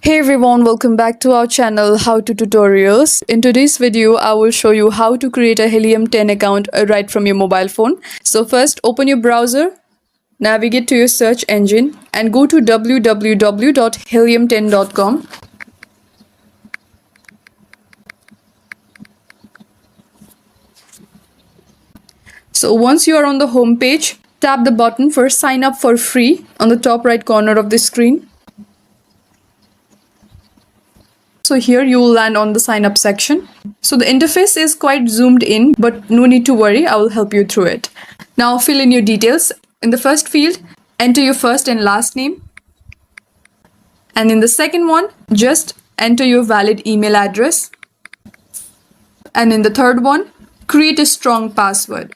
Hey everyone, welcome back to our channel How to Tutorials. In today's video, I will show you how to create a Helium 10 account right from your mobile phone. So first, open your browser, navigate to your search engine and go to www.helium10.com. So once you are on the home page, tap the button for sign up for free on the top right corner of the screen. So here you will land on the sign up section. So the interface is quite zoomed in, but no need to worry, I will help you through it. Now fill in your details. In the first field, enter your first and last name. And in the second one, just enter your valid email address. And in the third one, create a strong password.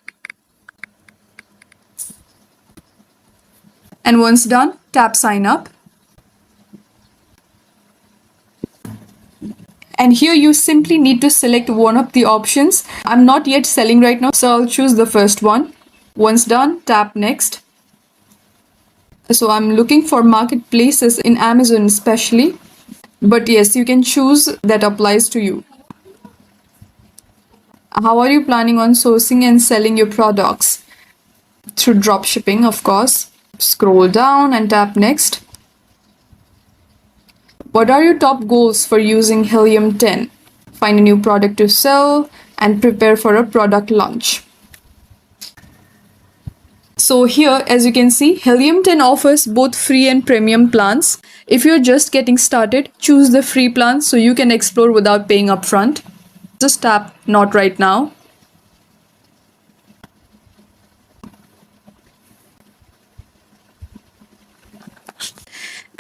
And once done, tap sign up. And here you simply need to select one of the options. I'm not yet selling right now, so I'll choose the first one. Once done, tap next. So I'm looking for marketplaces in Amazon especially. But yes, you can choose that applies to you. How are you planning on sourcing and selling your products? Through dropshipping, of course. Scroll down and tap next. What are your top goals for using Helium 10? Find a new product to sell and prepare for a product launch. So here, as you can see, Helium 10 offers both free and premium plans. If you're just getting started, choose the free plan so you can explore without paying upfront. Just tap not right now.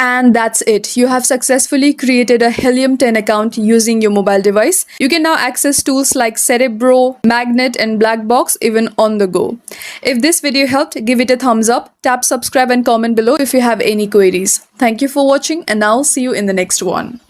And that's it. You have successfully created a Helium 10 account using your mobile device. You can now access tools like Cerebro, Magnet, and Blackbox even on the go. If this video helped, give it a thumbs up, tap subscribe and comment below if you have any queries. Thank you for watching and I'll see you in the next one.